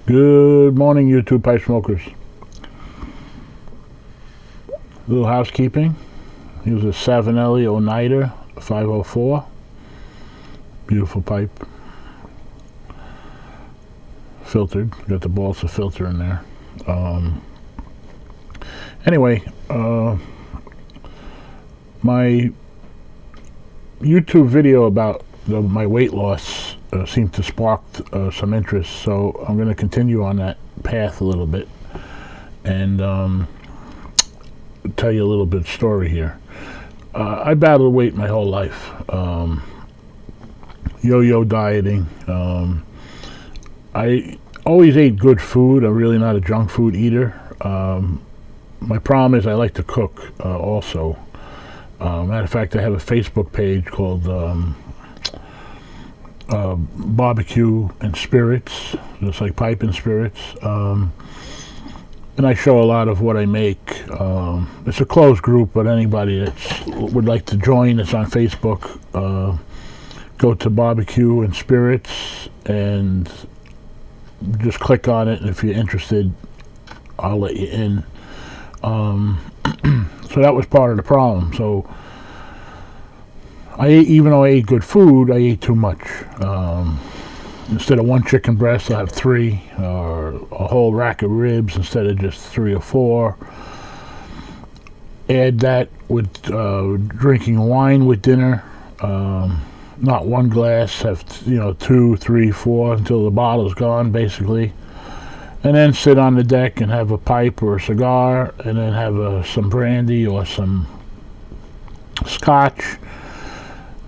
Good morning, YouTube pipe smokers. Little housekeeping. Here's a Savinelli Oneida 504. Beautiful pipe. Filtered. Got the balsa filter in there. Anyway, my YouTube video about my weight loss seemed to spark some interest, so I'm going to continue on that path a little bit and tell you a little bit of story here. I battled weight my whole life, yo-yo dieting. I always ate good food. I'm really not a junk food eater. My problem is I like to cook also. Matter of fact, I have a Facebook page called Barbecue and Spirits, just like pipe and spirits, and I show a lot of what I make. It's a closed group, but anybody that would like to join, it's on Facebook. Go to Barbecue and Spirits and just click on it, and if you're interested, I'll let you in. So that was part of the problem. So even though I ate good food, I ate too much. Instead of one chicken breast, I have 3, or a whole rack of ribs instead of just 3 or 4. Add that with drinking wine with dinner. Not one glass, have 2, 3, 4 until the bottle's gone, basically. And then sit on the deck and have a pipe or a cigar, and then have some brandy or some scotch,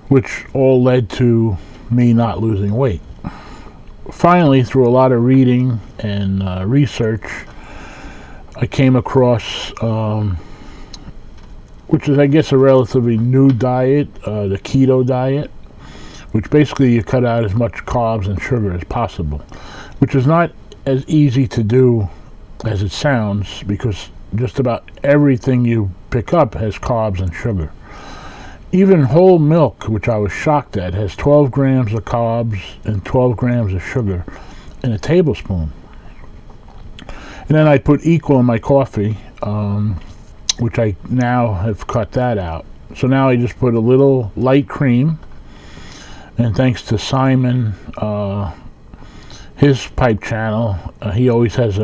which all led to me not losing weight. Finally, through a lot of reading and research, I came across, which is, I guess, a relatively new diet, the keto diet, which basically you cut out as much carbs and sugar as possible, which is not as easy to do as it sounds, because just about everything you pick up has carbs and sugar. Even whole milk, which I was shocked at, has 12 grams of carbs and 12 grams of sugar in a tablespoon. And then I put equal in my coffee, which I now have cut that out. So now I just put a little light cream, and thanks to Simon, his pipe channel, he always has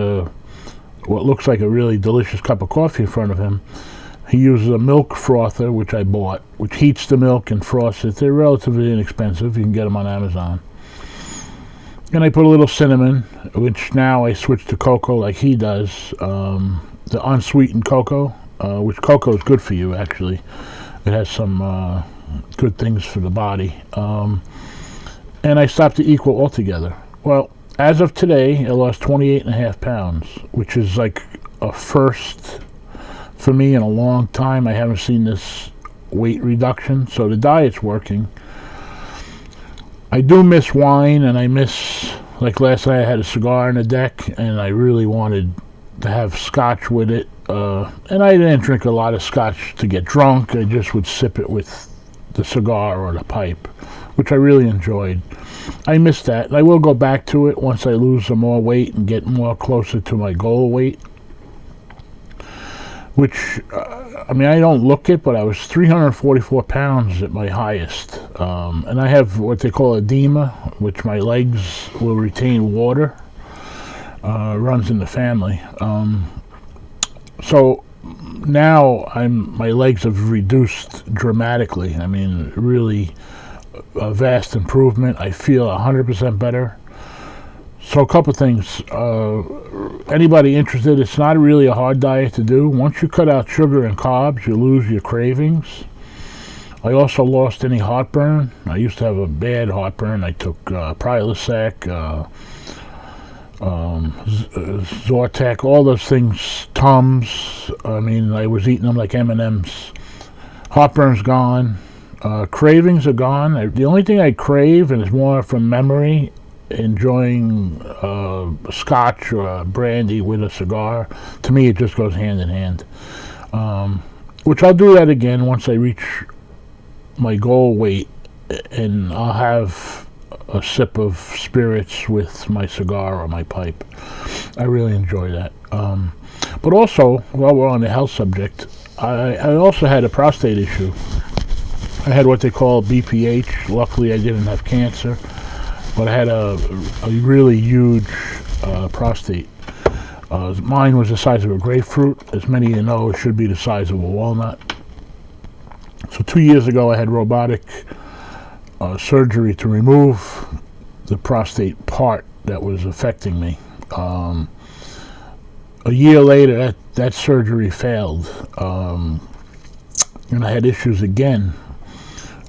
what looks like a really delicious cup of coffee in front of him. He uses a milk frother, which I bought, which heats the milk and frosts it. They're relatively inexpensive. You can get them on Amazon. And I put a little cinnamon, which now I switch to cocoa like he does, the unsweetened cocoa, which cocoa is good for you, actually. It has some good things for the body. And I stopped the equal altogether. Well, as of today, I lost 28.5 pounds, which is like a first for me in a long time. I haven't seen this weight reduction, so the diet's working. I do miss wine, and I miss, like last night I had a cigar on the deck, and I really wanted to have scotch with it. And I didn't drink a lot of scotch to get drunk. I just would sip it with the cigar or the pipe, which I really enjoyed. I miss that, and I will go back to it once I lose some more weight and get more closer to my goal weight, which, I mean, I don't look it, but I was 344 pounds at my highest. And I have what they call edema, which my legs will retain water. Runs in the family. So now my legs have reduced dramatically. I mean, really a vast improvement. I feel 100% better. So a couple things. Anybody interested, it's not really a hard diet to do. Once you cut out sugar and carbs, you lose your cravings. I also lost any heartburn. I used to have a bad heartburn. I took Prilosec, Zortec, all those things, Tums. I mean, I was eating them like M&Ms. Heartburn's gone. Cravings are gone. The only thing I crave, and it's more from memory, enjoying scotch or brandy with a cigar. To me, it just goes hand in hand. Which I'll do that again once I reach my goal weight, and I'll have a sip of spirits with my cigar or my pipe. I really enjoy that. But also, while we're on the health subject, I also had a prostate issue. I had what they call BPH. Luckily, I didn't have cancer, but I had a really huge prostate. Mine was the size of a grapefruit. As many of you know, it should be the size of a walnut. So 2 years ago, I had robotic surgery to remove the prostate part that was affecting me. A year later, that surgery failed, and I had issues again,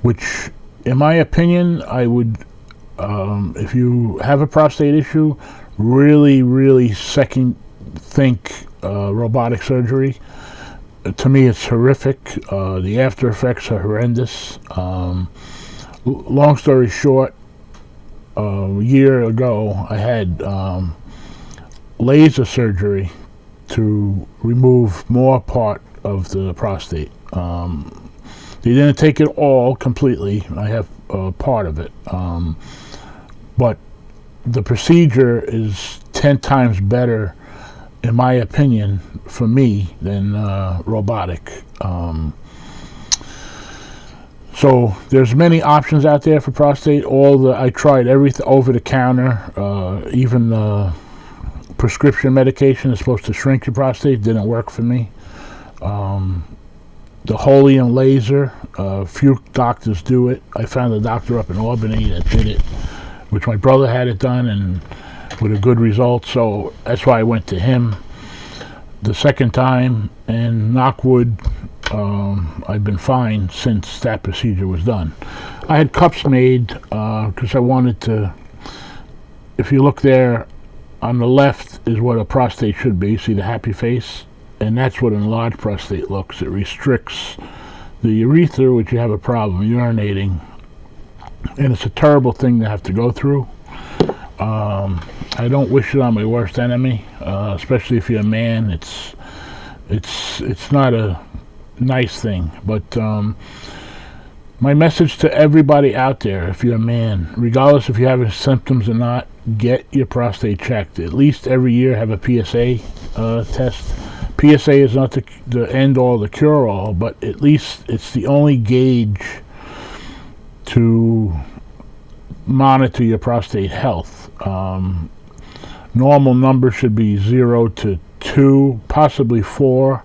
which, in my opinion, I would, if you have a prostate issue, really second think robotic surgery. To me, it's horrific. The after effects are horrendous. Long story short, a year ago, I had laser surgery to remove more part of the prostate. They didn't take it all completely. I have part of it. But the procedure is 10 times better, in my opinion, for me, than robotic. So there's many options out there for prostate. I tried everything over the counter, even prescription medication is supposed to shrink your prostate. Didn't work for me. The Holium laser, few doctors do it. I found a doctor up in Albany that did it, which my brother had it done, and with a good result. So that's why I went to him the second time, and knock wood, I've been fine since that procedure was done. I had cups made because I wanted to. If you look there, on the left is what a prostate should be. See the happy face? And that's what an enlarged prostate looks. It restricts the urethra, which you have a problem urinating. And it's a terrible thing to have to go through. I don't wish it on my worst enemy, especially if you're a man. It's not a nice thing. But my message to everybody out there, if you're a man, regardless if you have symptoms or not, get your prostate checked. At least every year have a PSA test. PSA is not the end-all, the cure-all, but at least it's the only gauge to monitor your prostate health. Normal numbers should be 0 to 2, possibly 4,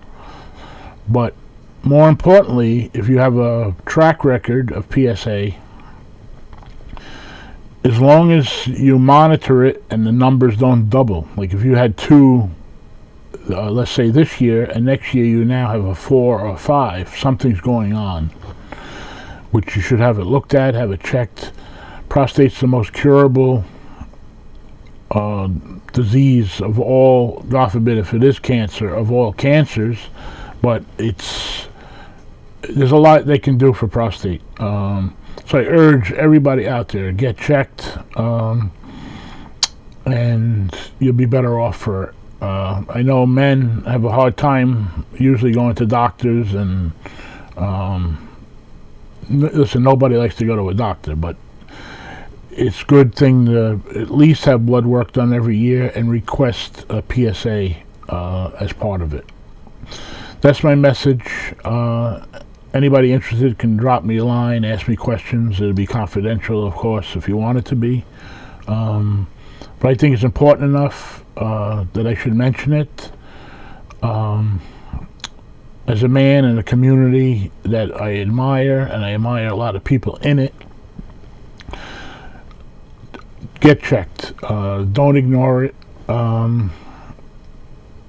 but more importantly, if you have a track record of PSA, as long as you monitor it and the numbers don't double, like if you had 2, let's say this year, and next year you now have a 4 or 5, something's going on, which you should have it looked at, have it checked. Prostate's the most curable disease of all, God forbid if it is cancer, of all cancers, but there's a lot they can do for prostate. So I urge everybody out there, get checked, and you'll be better off for it. I know men have a hard time usually going to doctors, and listen, nobody likes to go to a doctor, but it's a good thing to at least have blood work done every year and request a PSA as part of it. That's my message. Anybody interested can drop me a line, ask me questions. It'll be confidential, of course, if you want it to be. But I think it's important enough that I should mention it. As a man in a community that I admire, and I admire a lot of people in it, get checked. Don't ignore it,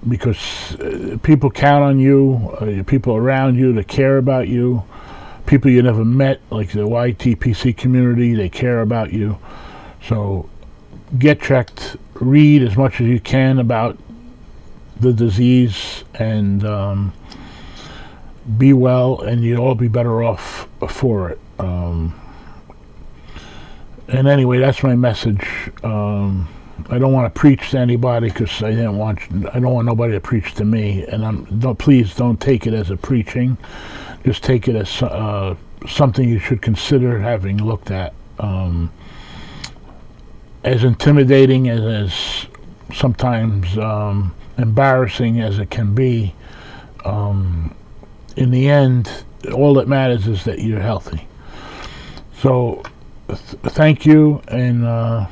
because people count on you, people around you that care about you, people you never met, like the YTPC community, they care about you. So get checked, read as much as you can about the disease, and be well, and you'll all be better off for it. And anyway, that's my message. I don't want to preach to anybody, because I don't want nobody to preach to me. And please don't take it as a preaching. Just take it as something you should consider having looked at. as intimidating as sometimes embarrassing as it can be, in the end, all that matters is that you're healthy. So thank you, and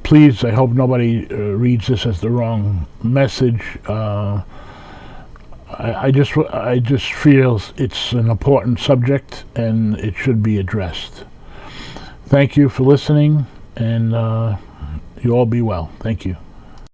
please, I hope nobody reads this as the wrong message. I just feel it's an important subject and it should be addressed. Thank you for listening, and you all be well. Thank you.